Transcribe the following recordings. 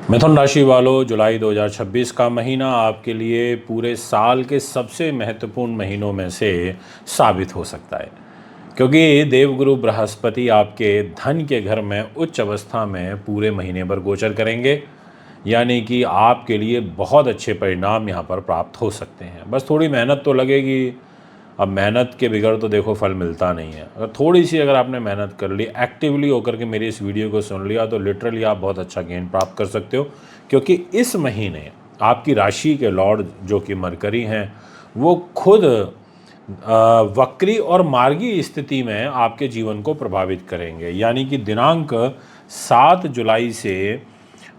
मिथुन राशि वालों, जुलाई 2026 का महीना आपके लिए पूरे साल के सबसे महत्वपूर्ण महीनों में से साबित हो सकता है, क्योंकि देवगुरु बृहस्पति आपके धन के घर में उच्च अवस्था में पूरे महीने भर गोचर करेंगे। यानी कि आपके लिए बहुत अच्छे परिणाम यहाँ पर प्राप्त हो सकते हैं। बस थोड़ी मेहनत तो लगेगी। अब मेहनत के बगैर तो देखो फल मिलता नहीं है। अगर थोड़ी सी अगर आपने मेहनत कर ली, एक्टिवली होकर के मेरी इस वीडियो को सुन लिया, तो लिटरली आप बहुत अच्छा गेन प्राप्त कर सकते हो। क्योंकि इस महीने आपकी राशि के लॉर्ड जो कि मरकरी हैं, वो खुद वक्री और मार्गी स्थिति में आपके जीवन को प्रभावित करेंगे। यानी कि दिनांक 7 जुलाई से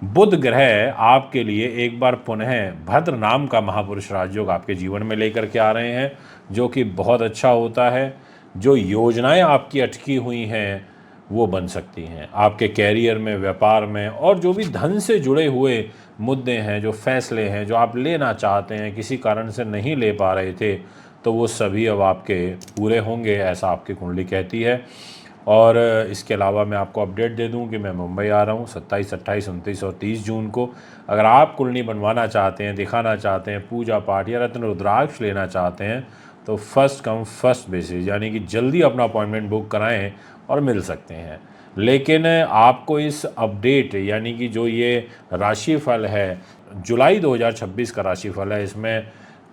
बुध ग्रह आपके लिए एक बार पुनः भद्र नाम का महापुरुष राजयोग आपके जीवन में लेकर के आ रहे हैं, जो कि बहुत अच्छा होता है। जो योजनाएं आपकी अटकी हुई हैं वो बन सकती हैं। आपके कैरियर में, व्यापार में, और जो भी धन से जुड़े हुए मुद्दे हैं, जो फैसले हैं जो आप लेना चाहते हैं, किसी कारण से नहीं ले पा रहे थे, तो वो सभी अब आपके पूरे होंगे, ऐसा आपकी कुंडली कहती है। और इसके अलावा मैं आपको अपडेट दे दूं कि मैं मुंबई आ रहा हूं 27, 28, 29 और 30 जून को। अगर आप कुंडली बनवाना चाहते हैं, दिखाना चाहते हैं, पूजा पाठ या रत्न रुद्राक्ष लेना चाहते हैं, तो फर्स्ट कम फर्स्ट बेसिस, यानी कि जल्दी अपना अपॉइंटमेंट बुक कराएं और मिल सकते हैं। लेकिन आपको इस अपडेट, यानी कि जो ये राशिफल है, जुलाई 2026 का राशिफल है, इसमें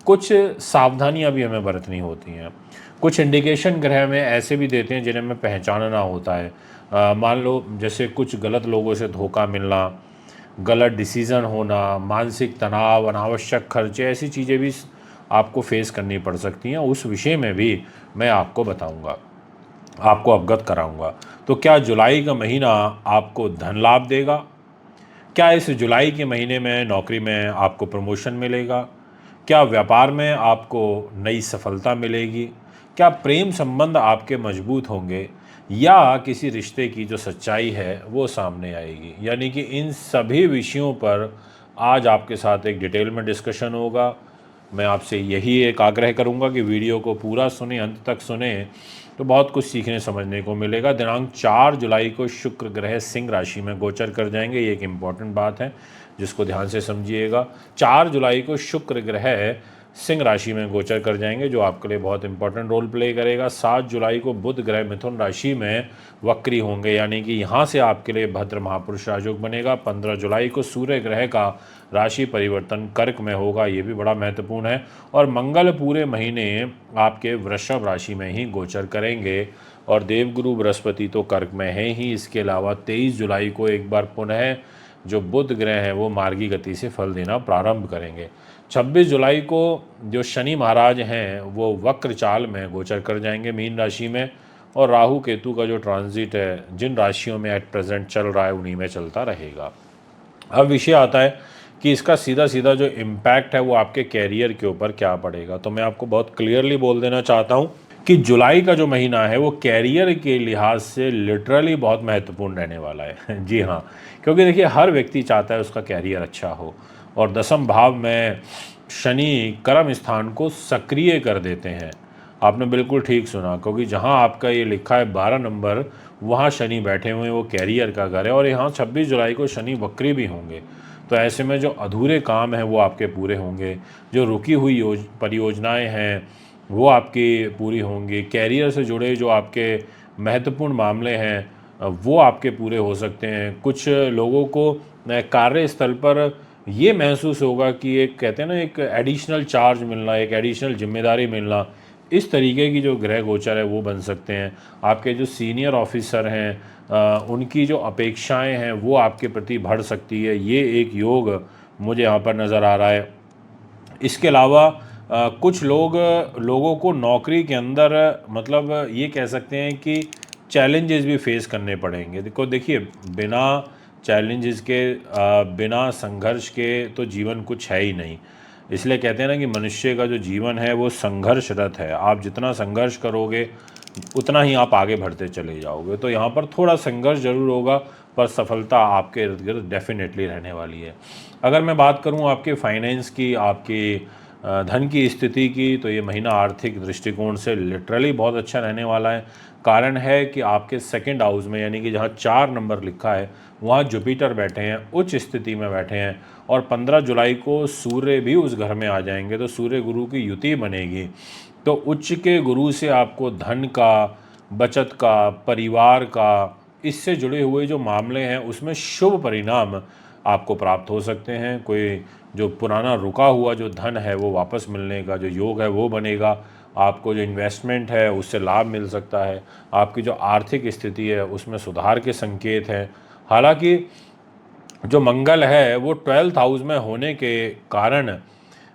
कुछ सावधानियां भी हमें बरतनी होती हैं। कुछ इंडिकेशन ग्रह में ऐसे भी देते हैं जिन्हें हमें पहचानना होता है। मान लो जैसे कुछ गलत लोगों से धोखा मिलना, गलत डिसीज़न होना, मानसिक तनाव, अनावश्यक खर्चे, ऐसी चीज़ें भी आपको फेस करनी पड़ सकती हैं। उस विषय में भी मैं आपको बताऊंगा, आपको अवगत कराऊंगा। तो क्या जुलाई का महीना आपको धन लाभ देगा? क्या इस जुलाई के महीने में नौकरी में आपको प्रमोशन मिलेगा? क्या व्यापार में आपको नई सफलता मिलेगी? क्या प्रेम संबंध आपके मजबूत होंगे, या किसी रिश्ते की जो सच्चाई है वो सामने आएगी? यानी कि इन सभी विषयों पर आज आपके साथ एक डिटेल में डिस्कशन होगा। मैं आपसे यही एक आग्रह करूंगा कि वीडियो को पूरा सुने, अंत तक सुने, तो बहुत कुछ सीखने समझने को मिलेगा। दिनांक 4 जुलाई को शुक्र ग्रह सिंह राशि में गोचर कर जाएंगे। ये एक इम्पॉर्टेंट बात है जिसको ध्यान से समझिएगा। 4 जुलाई को शुक्र ग्रह सिंह राशि में गोचर कर जाएंगे, जो आपके लिए बहुत इंपॉर्टेंट रोल प्ले करेगा। 7 जुलाई को बुध ग्रह मिथुन राशि में वक्री होंगे, यानी कि यहाँ से आपके लिए भद्र महापुरुष राजयोग बनेगा। 15 जुलाई को सूर्य ग्रह का राशि परिवर्तन कर्क में होगा, ये भी बड़ा महत्वपूर्ण है। और मंगल पूरे महीने आपके वृषभ राशि में ही गोचर करेंगे, और देवगुरु बृहस्पति तो कर्क में है ही। इसके अलावा 23 जुलाई को एक बार पुनः जो बुध ग्रह है वो मार्गी गति से फल देना प्रारंभ करेंगे। 26 जुलाई को जो शनि महाराज हैं वो वक्र चाल में गोचर कर जाएंगे मीन राशि में, और राहु केतु का जो ट्रांजिट है जिन राशियों में एट प्रेजेंट चल रहा है उन्हीं में चलता रहेगा। अब विषय आता है कि इसका सीधा सीधा जो इम्पैक्ट है वो आपके कैरियर के ऊपर क्या पड़ेगा। तो मैं आपको बहुत क्लियरली बोल देना चाहता हूँ कि जुलाई का जो महीना है वो कैरियर के लिहाज से लिटरली बहुत महत्वपूर्ण रहने वाला है। जी हाँ, क्योंकि देखिए हर व्यक्ति चाहता है उसका कैरियर अच्छा हो, और दसम भाव में शनि कर्म स्थान को सक्रिय कर देते हैं। आपने बिल्कुल ठीक सुना, क्योंकि जहाँ आपका ये लिखा है 12 नंबर, वहाँ शनि बैठे हुए हैं, वो कैरियर का घर है। और यहाँ 26 जुलाई को शनि वक्री भी होंगे। तो ऐसे में जो अधूरे काम हैं वो आपके पूरे होंगे, जो रुकी हुई परियोजनाएं हैं वो आपकी पूरी होंगी, कैरियर से जुड़े जो आपके महत्वपूर्ण मामले हैं वो आपके पूरे हो सकते हैं। कुछ लोगों को कार्यस्थल पर ये महसूस होगा कि एक कहते हैं ना, एक एडिशनल चार्ज मिलना, एक एडिशनल जिम्मेदारी मिलना, इस तरीके की जो ग्रह गोचर है वो बन सकते हैं। आपके जो सीनियर ऑफिसर हैं उनकी जो अपेक्षाएं हैं वो आपके प्रति बढ़ सकती है, ये एक योग मुझे यहाँ पर नज़र आ रहा है। इसके अलावा कुछ लोगों को नौकरी के अंदर मतलब ये कह सकते हैं कि चैलेंजेस भी फेस करने पड़ेंगे। देखिए बिना चैलेंजेस के, बिना संघर्ष के तो जीवन कुछ है ही नहीं। इसलिए कहते हैं ना कि मनुष्य का जो जीवन है वो संघर्षरत है। आप जितना संघर्ष करोगे उतना ही आप आगे बढ़ते चले जाओगे। तो यहाँ पर थोड़ा संघर्ष जरूर होगा, पर सफलता आपके इर्द गिर्द डेफिनेटली रहने वाली है। अगर मैं बात करूँ आपके फाइनेंस की, आपकी धन की स्थिति की, तो ये महीना आर्थिक दृष्टिकोण से लिटरली बहुत अच्छा रहने वाला है। कारण है कि आपके सेकंड हाउस में, यानी कि जहाँ 4 नंबर लिखा है वहाँ जुपिटर बैठे हैं, उच्च स्थिति में बैठे हैं, और 15 जुलाई को सूर्य भी उस घर में आ जाएंगे, तो सूर्य गुरु की युति बनेगी। तो उच्च के गुरु से आपको धन का, बचत का, परिवार का, इससे जुड़े हुए जो मामले हैं उसमें शुभ परिणाम आपको प्राप्त हो सकते हैं। कोई जो पुराना रुका हुआ जो धन है वो वापस मिलने का जो योग है वो बनेगा। आपको जो इन्वेस्टमेंट है उससे लाभ मिल सकता है। आपकी जो आर्थिक स्थिति है उसमें सुधार के संकेत हैं। हालांकि जो मंगल है वो 12th हाउस में होने के कारण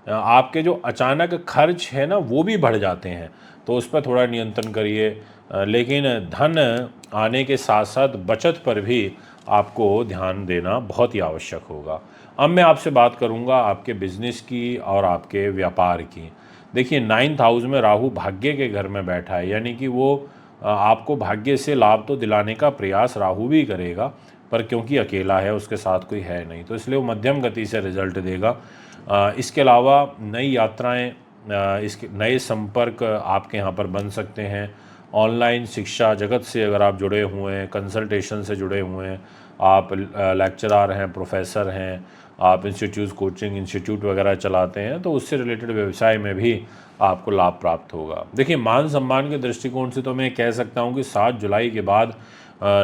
आपके जो अचानक खर्च है ना वो भी बढ़ जाते हैं, तो उस पर थोड़ा नियंत्रण करिए। लेकिन धन आने के साथ साथ बचत पर भी आपको ध्यान देना बहुत ही आवश्यक होगा। अब मैं आपसे बात करूंगा आपके बिजनेस की और आपके व्यापार की। देखिए 9th हाउस में राहु भाग्य के घर में बैठा है, यानी कि वो आपको भाग्य से लाभ तो दिलाने का प्रयास राहु भी करेगा, पर क्योंकि अकेला है, उसके साथ कोई है नहीं, तो इसलिए वो मध्यम गति से रिजल्ट देगा। इसके अलावा नई यात्राएं, इसके नए संपर्क आपके यहाँ पर बन सकते हैं। ऑनलाइन शिक्षा जगत से अगर आप जुड़े हुए हैं, कंसल्टेशन से जुड़े हुए हैं, आप लेक्चरर हैं, प्रोफेसर हैं, आप इंस्टीट्यूट, कोचिंग इंस्टीट्यूट वगैरह चलाते हैं, तो उससे रिलेटेड व्यवसाय में भी आपको लाभ प्राप्त होगा। देखिए मान सम्मान के दृष्टिकोण से तो मैं कह सकता हूँ कि 7 जुलाई के बाद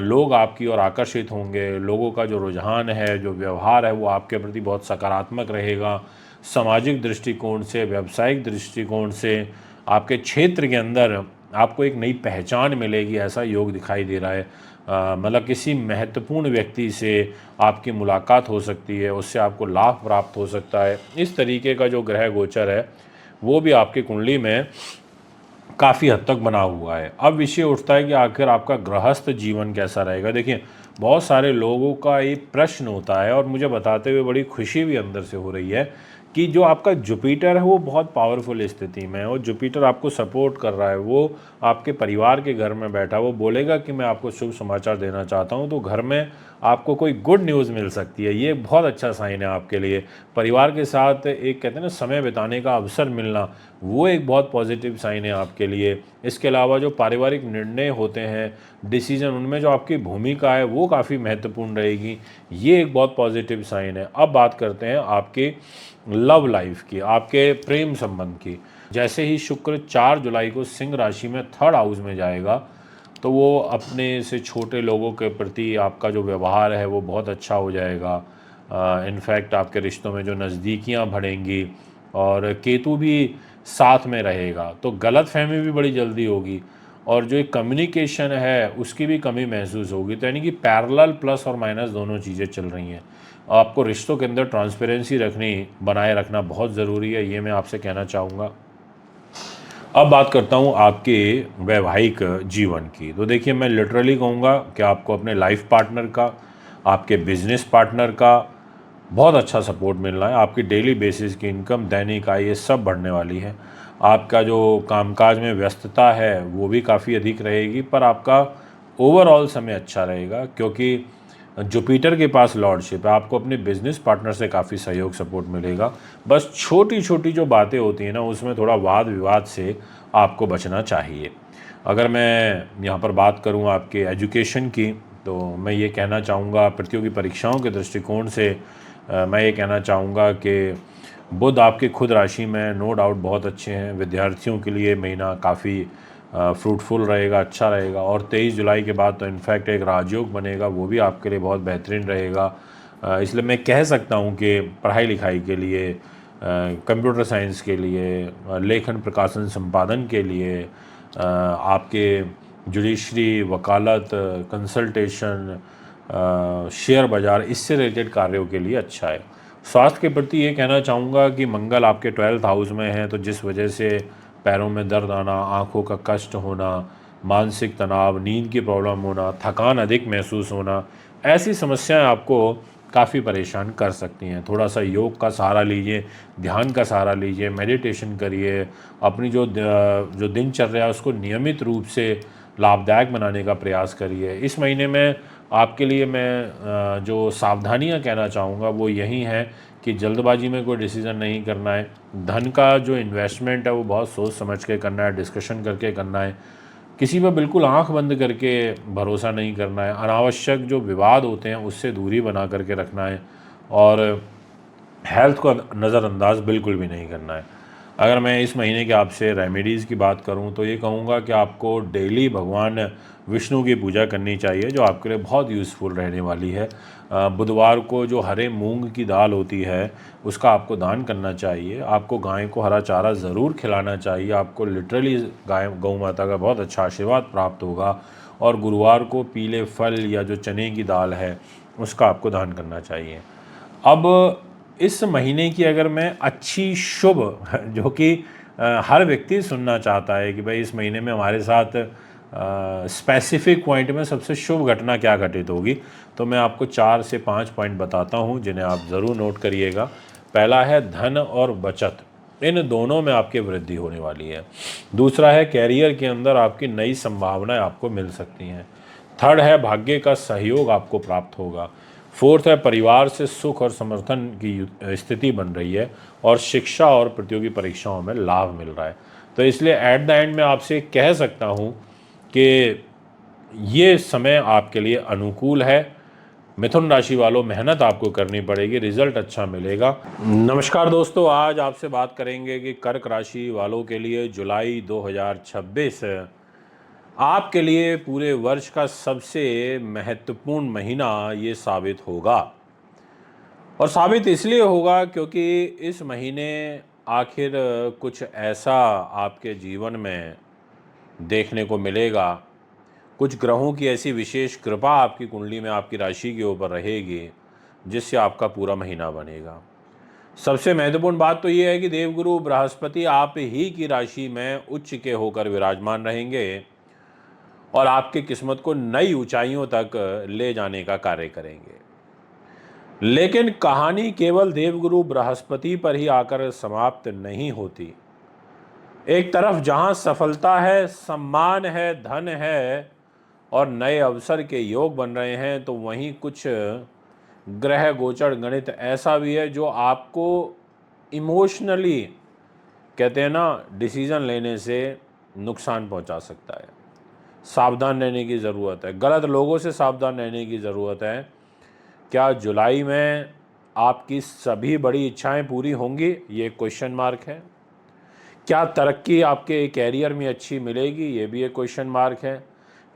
लोग आपकी ओर आकर्षित होंगे। लोगों का जो रुझान है, जो व्यवहार है, वो आपके प्रति बहुत सकारात्मक रहेगा। सामाजिक दृष्टिकोण से, व्यावसायिक दृष्टिकोण से आपके क्षेत्र के अंदर आपको एक नई पहचान मिलेगी, ऐसा योग दिखाई दे रहा है। मतलब किसी महत्वपूर्ण व्यक्ति से आपकी मुलाकात हो सकती है, उससे आपको लाभ प्राप्त हो सकता है। इस तरीके का जो ग्रह गोचर है वो भी आपकी कुंडली में काफ़ी हद तक बना हुआ है। अब विषय उठता है कि आखिर आपका गृहस्थ जीवन कैसा रहेगा। देखिए बहुत सारे लोगों का ये प्रश्न होता है और मुझे बताते हुए बड़ी खुशी भी अंदर से हो रही है कि जो आपका जुपिटर है वो बहुत पावरफुल स्थिति में है, और जुपिटर आपको सपोर्ट कर रहा है। वो आपके परिवार के घर में बैठा, वो बोलेगा कि मैं आपको शुभ समाचार देना चाहता हूँ, तो घर में आपको कोई गुड न्यूज़ मिल सकती है। ये बहुत अच्छा साइन है आपके लिए। परिवार के साथ एक कहते हैं ना समय बिताने का अवसर मिलना, वो एक बहुत पॉजिटिव साइन है आपके लिए। इसके अलावा जो पारिवारिक निर्णय होते हैं, डिसीजन, उनमें जो आपकी भूमिका है वो काफ़ी महत्वपूर्ण रहेगी। ये एक बहुत पॉजिटिव साइन है। अब बात करते हैं आपके लव लाइफ की, आपके प्रेम संबंध की। जैसे ही शुक्र 4 जुलाई को सिंह राशि में 3rd हाउस में जाएगा, तो वो अपने से छोटे लोगों के प्रति आपका जो व्यवहार है वो बहुत अच्छा हो जाएगा। इनफैक्ट आपके रिश्तों में जो नज़दीकियाँ बढ़ेंगी, और केतु भी साथ में रहेगा, तो गलतफहमी भी बड़ी जल्दी होगी, और जो एक कम्युनिकेशन है उसकी भी कमी महसूस होगी। तो यानी कि पैरेलल प्लस और माइनस दोनों चीज़ें चल रही हैं। आपको रिश्तों के अंदर ट्रांसपेरेंसी बनाए रखना बहुत ज़रूरी है, ये मैं आपसे कहना चाहूँगा। अब बात करता हूँ आपके वैवाहिक जीवन की। तो देखिए मैं लिटरली कहूँगा कि आपको अपने लाइफ पार्टनर का, आपके बिजनेस पार्टनर का बहुत अच्छा सपोर्ट मिल रहा है। आपकी डेली बेसिस की इनकम, दैनिक आय, ये सब बढ़ने वाली है। आपका जो कामकाज में व्यस्तता है वो भी काफ़ी अधिक रहेगी, पर आपका ओवरऑल समय अच्छा रहेगा, क्योंकि जुपिटर के पास लॉर्डशिप है। आपको अपने बिजनेस पार्टनर से काफ़ी सहयोग, सपोर्ट मिलेगा। बस छोटी छोटी जो बातें होती हैं ना, उसमें थोड़ा वाद विवाद से आपको बचना चाहिए। अगर मैं यहाँ पर बात करूँ आपके एजुकेशन की, तो मैं ये कहना चाहूँगा प्रतियोगी परीक्षाओं के दृष्टिकोण से मैं ये कहना चाहूँगा कि बुध आपके खुद राशि में नो डाउट बहुत अच्छे हैं। विद्यार्थियों के लिए महीना काफ़ी फ्रूटफुल रहेगा, अच्छा रहेगा। और 23 जुलाई के बाद तो इनफैक्ट एक राजयोग बनेगा, वो भी आपके लिए बहुत बेहतरीन रहेगा। इसलिए मैं कह सकता हूँ कि पढ़ाई लिखाई के लिए, कंप्यूटर साइंस के लिए, लेखन प्रकाशन संपादन के लिए, आपके जुडिशरी, वकालत, कंसल्टेशन, शेयर बाज़ार, इससे रिलेटेड कार्यों के लिए अच्छा है। स्वास्थ्य के प्रति ये कहना चाहूँगा कि मंगल आपके 12th हाउस में है, तो जिस वजह से पैरों में दर्द आना, आँखों का कष्ट होना, मानसिक तनाव, नींद की प्रॉब्लम होना, थकान अधिक महसूस होना, ऐसी समस्याएं आपको काफ़ी परेशान कर सकती हैं। थोड़ा सा योग का सहारा लीजिए, ध्यान का सहारा लीजिए, मेडिटेशन करिए। अपनी जो दिनचर्या है उसको नियमित रूप से लाभदायक बनाने का प्रयास करिए। इस महीने में आपके लिए मैं जो सावधानियां कहना चाहूँगा वो यही है कि जल्दबाजी में कोई डिसीज़न नहीं करना है। धन का जो इन्वेस्टमेंट है वो बहुत सोच समझ के करना है, डिस्कशन करके करना है। किसी पर बिल्कुल आंख बंद करके भरोसा नहीं करना है। अनावश्यक जो विवाद होते हैं उससे दूरी बना करके रखना है और हेल्थ को नज़रअंदाज बिल्कुल भी नहीं करना है। अगर मैं इस महीने के आपसे रेमेडीज़ की बात करूं तो ये कहूँगा कि आपको डेली भगवान विष्णु की पूजा करनी चाहिए, जो आपके लिए बहुत यूज़फुल रहने वाली है। बुधवार को जो हरे मूंग की दाल होती है उसका आपको दान करना चाहिए। आपको गाय को हरा चारा ज़रूर खिलाना चाहिए। आपको लिटरली गाय गौ माता का बहुत अच्छा आशीर्वाद प्राप्त होगा। और गुरुवार को पीले फल या जो चने की दाल है उसका आपको दान करना चाहिए। अब इस महीने की अगर मैं अच्छी शुभ जो कि हर व्यक्ति सुनना चाहता है कि भाई इस महीने में हमारे साथ स्पेसिफिक पॉइंट में सबसे शुभ घटना क्या घटित होगी, तो मैं आपको 4 से 5 पॉइंट बताता हूं जिन्हें आप ज़रूर नोट करिएगा। पहला है धन और बचत, इन दोनों में आपकी वृद्धि होने वाली है। दूसरा है कैरियर के अंदर आपकी नई संभावनाएं आपको मिल सकती हैं। थर्ड है भाग्य का सहयोग आपको प्राप्त होगा। फोर्थ है परिवार से सुख और समर्थन की स्थिति बन रही है। और शिक्षा और प्रतियोगी परीक्षाओं में लाभ मिल रहा है। तो इसलिए एट द एंड मैं आपसे कह सकता हूँ कि ये समय आपके लिए अनुकूल है। मिथुन राशि वालों, मेहनत आपको करनी पड़ेगी, रिजल्ट अच्छा मिलेगा। नमस्कार दोस्तों, आज आपसे बात करेंगे कि कर्क राशि वालों के लिए जुलाई 2026 आपके लिए पूरे वर्ष का सबसे महत्वपूर्ण महीना ये साबित होगा। और साबित इसलिए होगा क्योंकि इस महीने आखिर कुछ ऐसा आपके जीवन में देखने को मिलेगा। कुछ ग्रहों की ऐसी विशेष कृपा आपकी कुंडली में, आपकी राशि के ऊपर रहेगी, जिससे आपका पूरा महीना बनेगा। सबसे महत्वपूर्ण बात तो ये है कि देवगुरु बृहस्पति आप ही की राशि में उच्च के होकर विराजमान रहेंगे और आपकी किस्मत को नई ऊंचाइयों तक ले जाने का कार्य करेंगे। लेकिन कहानी केवल देवगुरु बृहस्पति पर ही आकर समाप्त नहीं होती। एक तरफ जहां सफलता है, सम्मान है, धन है और नए अवसर के योग बन रहे हैं, तो वहीं कुछ ग्रह गोचर गणित ऐसा भी है जो आपको इमोशनली, कहते हैं ना, डिसीजन लेने से नुकसान पहुंचा सकता है। सावधान रहने की ज़रूरत है, गलत लोगों से सावधान रहने की ज़रूरत है। क्या जुलाई में आपकी सभी बड़ी इच्छाएं पूरी होंगी, ये क्वेश्चन मार्क है। क्या तरक्की आपके कैरियर में अच्छी मिलेगी, ये भी एक क्वेश्चन मार्क है।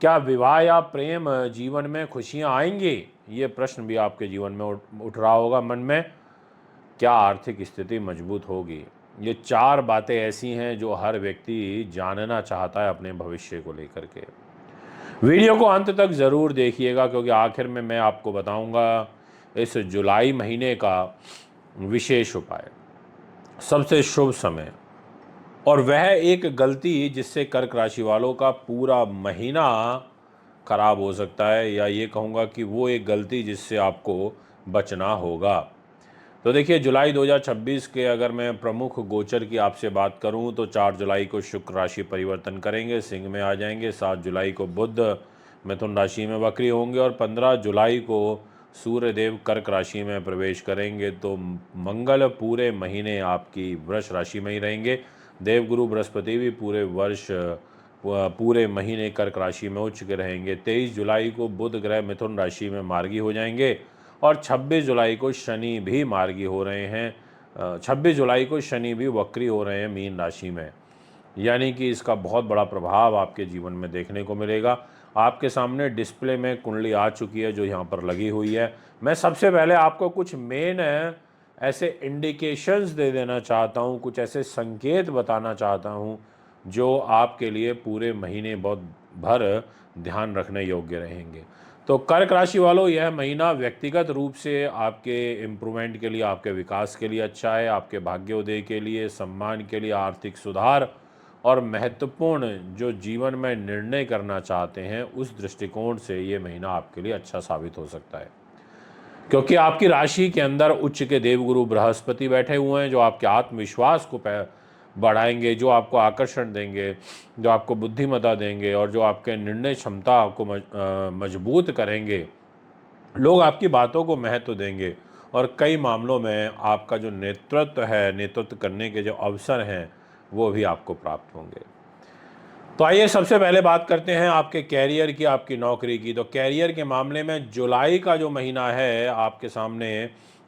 क्या विवाह या प्रेम जीवन में खुशियां आएंगी, ये प्रश्न भी आपके जीवन में उठ रहा होगा मन में। क्या आर्थिक स्थिति मजबूत होगी, ये 4 बातें ऐसी हैं जो हर व्यक्ति जानना चाहता है अपने भविष्य को लेकर के। वीडियो को अंत तक ज़रूर देखिएगा क्योंकि आखिर में मैं आपको बताऊंगा इस जुलाई महीने का विशेष उपाय, सबसे शुभ समय, और वह एक गलती जिससे कर्क राशि वालों का पूरा महीना खराब हो सकता है, या ये कहूँगा कि वो एक गलती जिससे आपको बचना होगा। तो देखिए, जुलाई 2026 के अगर मैं प्रमुख गोचर की आपसे बात करूं तो 4 जुलाई को शुक्र राशि परिवर्तन करेंगे, सिंह में आ जाएंगे। 7 जुलाई को बुध मिथुन राशि में वक्री होंगे और 15 जुलाई को सूर्यदेव कर्क राशि में प्रवेश करेंगे। तो मंगल पूरे महीने आपकी वृष राशि में ही रहेंगे। देवगुरु बृहस्पति भी पूरे वर्ष पूरे महीने कर्क राशि में उच्च के रहेंगे। 23 जुलाई को बुध ग्रह मिथुन राशि में मार्गी हो जाएंगे और 26 जुलाई को शनि भी मार्गी हो रहे हैं। 26 जुलाई को शनि भी वक्री हो रहे हैं मीन राशि में, यानी कि इसका बहुत बड़ा प्रभाव आपके जीवन में देखने को मिलेगा। आपके सामने डिस्प्ले में कुंडली आ चुकी है जो यहाँ पर लगी हुई है। मैं सबसे पहले आपको कुछ मेन ऐसे इंडिकेशंस दे देना चाहता हूँ, कुछ ऐसे संकेत बताना चाहता हूँ जो आपके लिए पूरे महीने बहुत भर ध्यान रखने योग्य रहेंगे। तो कर्क राशि वालों, यह महीना व्यक्तिगत रूप से आपके इम्प्रूवमेंट के लिए, आपके विकास के लिए अच्छा है। आपके भाग्योदय के लिए, सम्मान के लिए, आर्थिक सुधार और महत्वपूर्ण जो जीवन में निर्णय करना चाहते हैं उस दृष्टिकोण से ये महीना आपके लिए अच्छा साबित हो सकता है। क्योंकि आपकी राशि के अंदर उच्च के देवगुरु बृहस्पति बैठे हुए हैं जो आपके आत्मविश्वास को बढ़ाएंगे, जो आपको आकर्षण देंगे, जो आपको बुद्धिमत्ता देंगे और जो आपके निर्णय क्षमता को मजबूत करेंगे। लोग आपकी बातों को महत्व देंगे और कई मामलों में आपका जो नेतृत्व है, नेतृत्व करने के जो अवसर हैं, वो भी आपको प्राप्त होंगे। तो आइए सबसे पहले बात करते हैं आपके कैरियर की, आपकी नौकरी की। तो कैरियर के मामले में जुलाई का जो महीना है, आपके सामने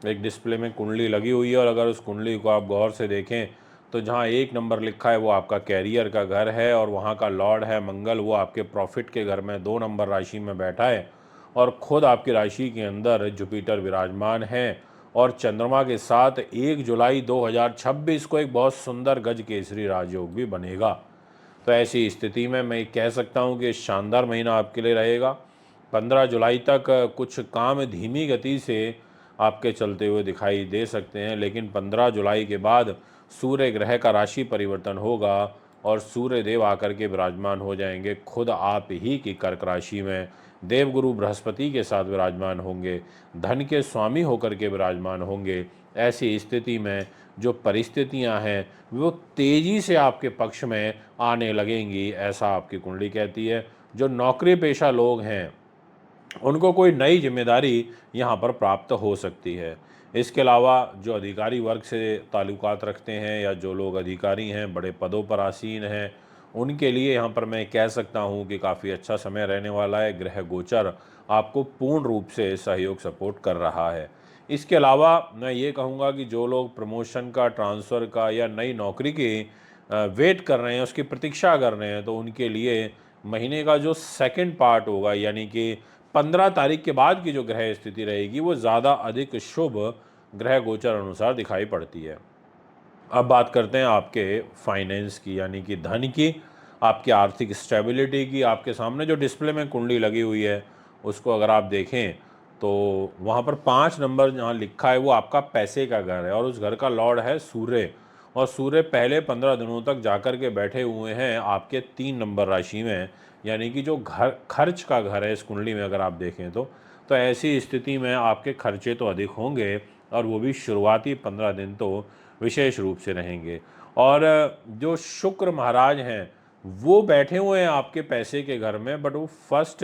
एक डिस्प्ले में कुंडली लगी हुई है और अगर उस कुंडली को आप गौर से देखें तो जहां 1 नंबर लिखा है वो आपका कैरियर का घर है और वहां का लॉर्ड है मंगल, वो आपके प्रॉफिट के घर में 2 नंबर राशि में बैठा है और खुद आपकी राशि के अंदर जुपिटर विराजमान है और चंद्रमा के साथ 1 जुलाई 2026 को एक बहुत सुंदर गज केसरी राजयोग भी बनेगा। तो ऐसी स्थिति में मैं कह सकता हूं कि शानदार महीना आपके लिए रहेगा। 15 जुलाई तक कुछ काम धीमी गति से आपके चलते हुए दिखाई दे सकते हैं, लेकिन 15 जुलाई के बाद सूर्य ग्रह का राशि परिवर्तन होगा और सूर्य देव आकर के विराजमान हो जाएंगे खुद आप ही की कर्क राशि में। देवगुरु बृहस्पति के साथ विराजमान होंगे, धन के स्वामी होकर के विराजमान होंगे। ऐसी स्थिति में जो परिस्थितियां हैं वो तेजी से आपके पक्ष में आने लगेंगी, ऐसा आपकी कुंडली कहती है। जो नौकरी पेशा लोग हैं उनको कोई नई जिम्मेदारी यहाँ पर प्राप्त हो सकती है। इसके अलावा जो अधिकारी वर्ग से ताल्लुकात रखते हैं या जो लोग अधिकारी हैं, बड़े पदों पर आसीन हैं, उनके लिए यहाँ पर मैं कह सकता हूँ कि काफ़ी अच्छा समय रहने वाला है। ग्रह गोचर आपको पूर्ण रूप से सहयोग सपोर्ट कर रहा है। इसके अलावा मैं ये कहूँगा कि जो लोग प्रमोशन का, ट्रांसफ़र का या नई नौकरी की वेट कर रहे हैं, उसकी प्रतीक्षा कर रहे हैं, तो उनके लिए महीने का जो सेकंड पार्ट होगा, यानी कि 15 तारीख के बाद की जो ग्रह स्थिति रहेगी, वो ज़्यादा अधिक शुभ ग्रह गोचर अनुसार दिखाई पड़ती है। अब बात करते हैं आपके फाइनेंस की, यानी कि धन की, आपकी आर्थिक स्टेबिलिटी की। आपके सामने जो डिस्प्ले में कुंडली लगी हुई है उसको अगर आप देखें तो वहाँ पर 5 नंबर जहाँ लिखा है वो आपका पैसे का घर है और उस घर का लॉर्ड है सूर्य। और सूर्य पहले 15 दिनों तक जाकर के बैठे हुए हैं आपके 3 नंबर राशि में, यानी कि जो घर खर्च का घर है इस कुंडली में अगर आप देखें तो ऐसी स्थिति में आपके खर्चे तो अधिक होंगे और वो भी शुरुआती 15 दिन तो विशेष रूप से रहेंगे। और जो शुक्र महाराज हैं वो बैठे हुए हैं आपके पैसे के घर में, बट वो फर्स्ट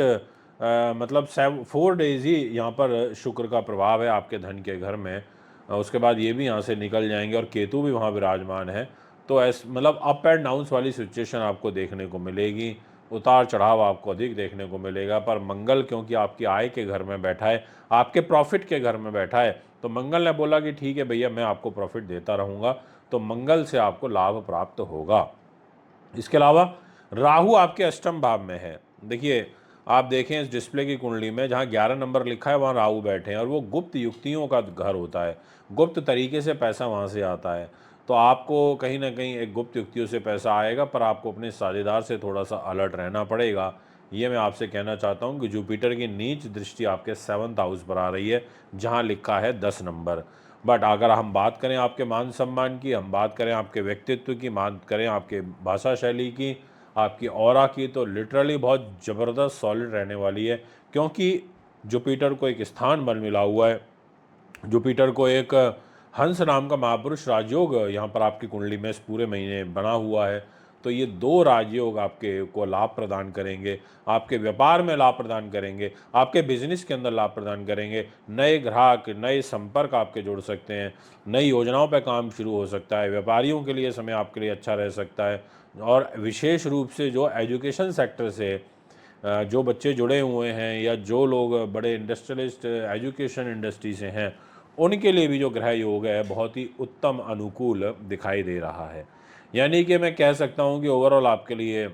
मतलब 4 डेज ही यहाँ पर शुक्र का प्रभाव है आपके धन के घर में। उसके बाद ये भी यहाँ से निकल जाएंगे और केतु भी वहाँ विराजमान है। तो ऐस मतलब अप एंड डाउन्स वाली सिचुएशन आपको देखने को मिलेगी, उतार चढ़ाव आपको अधिक देखने को मिलेगा। पर मंगल क्योंकि आपकी आय के घर में बैठा है, आपके प्रॉफिट के घर में बैठा है, तो मंगल ने बोला कि ठीक है भैया, मैं आपको प्रॉफिट देता रहूँगा, तो मंगल से आपको लाभ प्राप्त होगा। इसके अलावा राहु आपके अष्टम भाव में है। देखिए, आप देखें इस डिस्प्ले की कुंडली में जहाँ 11 नंबर लिखा है वहाँ राहु बैठे हैं और वो गुप्त युक्तियों का घर होता है, गुप्त तरीके से पैसा वहाँ से आता है। तो आपको कहीं ना कहीं एक गुप्त युक्तियों से पैसा आएगा, पर आपको अपने साझेदार से थोड़ा सा अलर्ट रहना पड़ेगा। ये मैं आपसे कहना चाहता हूँ कि जुपिटर की नीच दृष्टि आपके 7th हाउस पर आ रही है जहाँ लिखा है 10 नंबर। बट अगर हम बात करें आपके मान सम्मान की, हम बात करें आपके व्यक्तित्व की, बात करें आपके भाषा शैली की, आपकी ऑरा की, तो लिटरली बहुत ज़बरदस्त सॉलिड रहने वाली है। क्योंकि जुपिटर को एक स्थान बल मिला हुआ है, जुपिटर को एक हंस नाम का महापुरुष राजयोग यहाँ पर आपकी कुंडली में इस पूरे महीने बना हुआ है। तो ये 2 राजयोग आपके को लाभ प्रदान करेंगे, आपके व्यापार में लाभ प्रदान करेंगे, आपके बिजनेस के अंदर लाभ प्रदान करेंगे। नए ग्राहक, नए संपर्क आपके जुड़ सकते हैं, नई योजनाओं पर काम शुरू हो सकता है। व्यापारियों के लिए समय आपके लिए अच्छा रह सकता है। और विशेष रूप से जो एजुकेशन सेक्टर से जो बच्चे जुड़े हुए हैं या जो लोग बड़े इंडस्ट्रियलिस्ट एजुकेशन इंडस्ट्री से हैं, उनके लिए भी जो ग्रह योग है बहुत ही उत्तम अनुकूल दिखाई दे रहा है। यानी कि मैं कह सकता हूँ कि ओवरऑल आपके लिए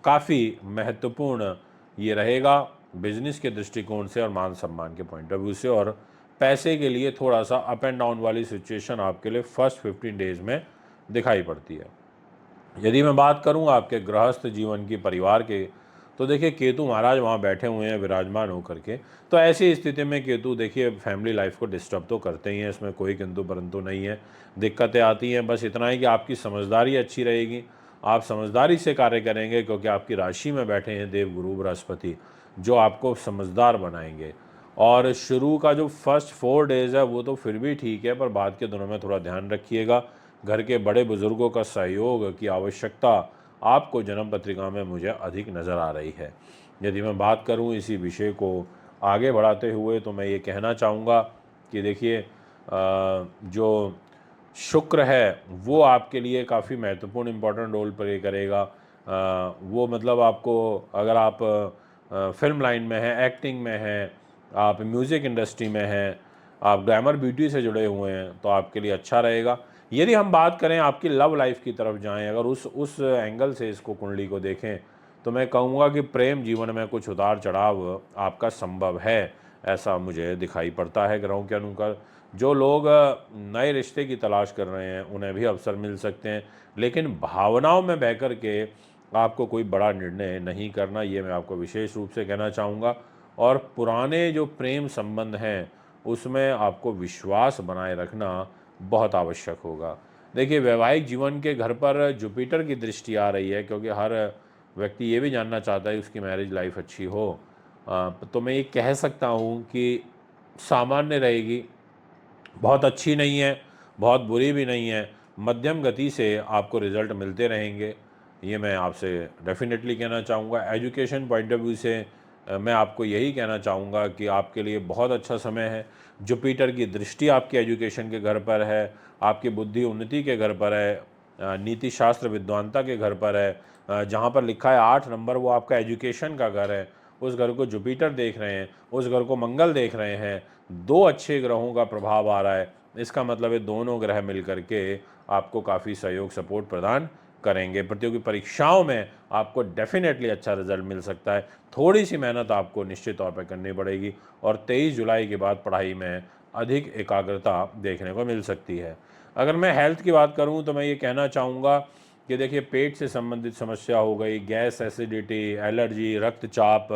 काफ़ी महत्वपूर्ण ये रहेगा बिजनेस के दृष्टिकोण से और मान सम्मान के पॉइंट ऑफ व्यू से। और पैसे के लिए थोड़ा सा अप एंड डाउन वाली सिचुएशन आपके लिए फर्स्ट 15 डेज में दिखाई पड़ती है। यदि मैं बात करूं आपके गृहस्थ जीवन की, परिवार के, तो देखिए केतु महाराज वहाँ बैठे हुए हैं विराजमान होकर के। तो ऐसी स्थिति में केतु देखिए फैमिली लाइफ को डिस्टर्ब तो करते ही हैं, इसमें कोई किंतु परंतु नहीं है। दिक्कतें आती हैं, बस इतना ही कि आपकी समझदारी अच्छी रहेगी, आप समझदारी से कार्य करेंगे क्योंकि आपकी राशि में बैठे हैं देवगुरु बृहस्पति, जो आपको समझदार बनाएंगे। और शुरू का जो फर्स्ट 4 डेज है वो तो फिर भी ठीक है, पर बाद के दिनों में थोड़ा ध्यान रखिएगा। घर के बड़े बुजुर्गों का सहयोग की आवश्यकता आपको जन्म पत्रिका में मुझे अधिक नज़र आ रही है। यदि मैं बात करूं इसी विषय को आगे बढ़ाते हुए तो मैं ये कहना चाहूँगा कि देखिए जो शुक्र है वो आपके लिए काफ़ी महत्वपूर्ण इम्पोर्टेंट रोल प्ले करेगा। वो मतलब आपको अगर आप फिल्म लाइन में हैं, एक्टिंग में हैं, आप म्यूज़िक इंडस्ट्री में हैं, आप ग्लैमर ब्यूटी से जुड़े हुए हैं तो आपके लिए अच्छा रहेगा। यदि हम बात करें आपकी लव लाइफ की तरफ जाएं, अगर उस एंगल से इसको कुंडली को देखें तो मैं कहूँगा कि प्रेम जीवन में कुछ उतार चढ़ाव आपका संभव है, ऐसा मुझे दिखाई पड़ता है ग्रहों के अनुसार। जो लोग नए रिश्ते की तलाश कर रहे हैं उन्हें भी अवसर मिल सकते हैं, लेकिन भावनाओं में बह कर के आपको कोई बड़ा निर्णय नहीं करना, ये मैं आपको विशेष रूप से कहना चाहूँगा। और पुराने जो प्रेम संबंध हैं उसमें आपको विश्वास बनाए रखना बहुत आवश्यक होगा। देखिए वैवाहिक जीवन के घर पर जुपिटर की दृष्टि आ रही है, क्योंकि हर व्यक्ति ये भी जानना चाहता है कि उसकी मैरिज लाइफ अच्छी हो। तो मैं ये कह सकता हूँ कि सामान्य रहेगी, बहुत अच्छी नहीं है, बहुत बुरी भी नहीं है, मध्यम गति से आपको रिज़ल्ट मिलते रहेंगे। ये मैं आपसे डेफ़िनेटली कहना चाहूँगा। एजुकेशन पॉइंट ऑफ व्यू से मैं आपको यही कहना चाहूँगा कि आपके लिए बहुत अच्छा समय है। जुपिटर की दृष्टि आपकी एजुकेशन के घर पर है, आपकी बुद्धि उन्नति के घर पर है, नीति शास्त्र विद्वानता के घर पर है। जहाँ पर लिखा है 8 नंबर वो आपका एजुकेशन का घर है, उस घर को जुपिटर देख रहे हैं, उस घर को मंगल देख रहे हैं। 2 अच्छे ग्रहों का प्रभाव आ रहा है, इसका मतलब है दोनों ग्रह मिल करके आपको काफ़ी सहयोग सपोर्ट प्रदान करेंगे। प्रतियोगी परीक्षाओं में आपको डेफिनेटली अच्छा रिजल्ट मिल सकता है। थोड़ी सी मेहनत आपको निश्चित तौर पर करनी पड़ेगी और 23 जुलाई के बाद पढ़ाई में अधिक एकाग्रता देखने को मिल सकती है। अगर मैं हेल्थ की बात करूं तो मैं ये कहना चाहूँगा कि देखिए पेट से संबंधित समस्या हो गई, गैस, एसिडिटी, एलर्जी, रक्तचाप,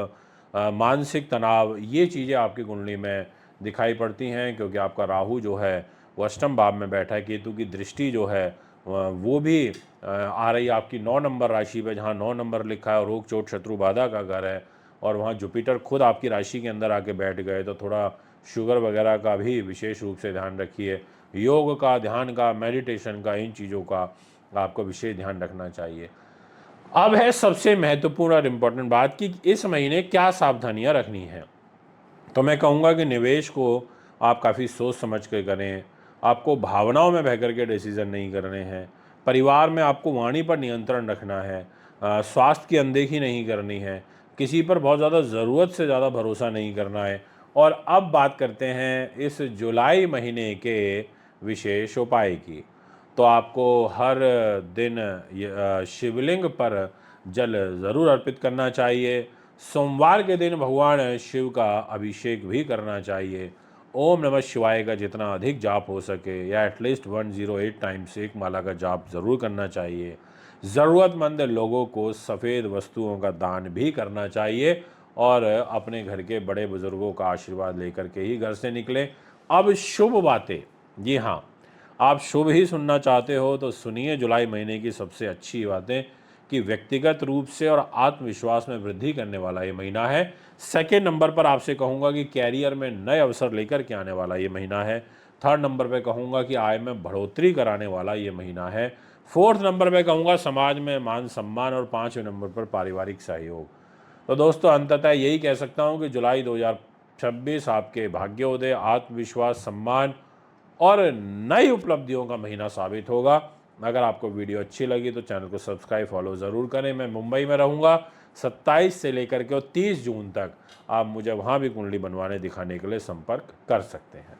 मानसिक तनाव, ये चीज़ें आपकी कुंडली में दिखाई पड़ती हैं, क्योंकि आपका राहु जो है वो अष्टम भाव में बैठा है। केतु की दृष्टि जो है वो भी आ रही है आपकी 9 नंबर राशि पे, जहाँ 9 नंबर लिखा है, रोग चोट शत्रु बाधा का घर है, और वहाँ जुपिटर खुद आपकी राशि के अंदर आके बैठ गए, तो थोड़ा शुगर वगैरह का भी विशेष रूप से ध्यान रखिए। योग का, ध्यान का, मेडिटेशन का, इन चीज़ों का आपको विशेष ध्यान रखना चाहिए। अब है सबसे महत्वपूर्ण और इम्पोर्टेंट बात कि इस महीने क्या सावधानियां रखनी है। तो मैं कहूँगा कि निवेश को आप काफ़ी सोच समझ के करें, आपको भावनाओं में बह कर के डिसीज़न नहीं करने हैं। परिवार में आपको वाणी पर नियंत्रण रखना है, स्वास्थ्य की अनदेखी नहीं करनी है, किसी पर बहुत ज़्यादा ज़रूरत से ज़्यादा भरोसा नहीं करना है। और अब बात करते हैं इस जुलाई महीने के विशेष उपाय की। तो आपको हर दिन शिवलिंग पर जल ज़रूर अर्पित करना चाहिए। सोमवार के दिन भगवान शिव का अभिषेक भी करना चाहिए। ओम नमः शिवाय का जितना अधिक जाप हो सके या एटलीस्ट 108 टाइम्स एक माला का जाप ज़रूर करना चाहिए। ज़रूरतमंद लोगों को सफ़ेद वस्तुओं का दान भी करना चाहिए और अपने घर के बड़े बुज़ुर्गों का आशीर्वाद लेकर के ही घर से निकलें। अब शुभ बातें, जी हाँ, आप शुभ ही सुनना चाहते हो तो सुनिए जुलाई महीने की सबसे अच्छी बातें कि व्यक्तिगत रूप से और आत्मविश्वास में वृद्धि करने वाला ये महीना है। सेकेंड नंबर पर आपसे कहूँगा कि कैरियर में नए अवसर लेकर के आने वाला ये महीना है। थर्ड नंबर पे कहूँगा कि आय में बढ़ोतरी कराने वाला ये महीना है। फोर्थ नंबर पे कहूँगा समाज में मान सम्मान, और 5वें नंबर पर पारिवारिक सहयोग। तो दोस्तों अंततः यही कह सकता हूँ कि जुलाई 2026 आपके भाग्योदय, आत्मविश्वास, सम्मान और नई उपलब्धियों का महीना साबित होगा। अगर आपको वीडियो अच्छी लगी तो चैनल को सब्सक्राइब, फॉलो ज़रूर करें। मैं मुंबई में रहूँगा 27 से लेकर के और 30 जून तक। आप मुझे वहाँ भी कुंडली बनवाने दिखाने के लिए संपर्क कर सकते हैं।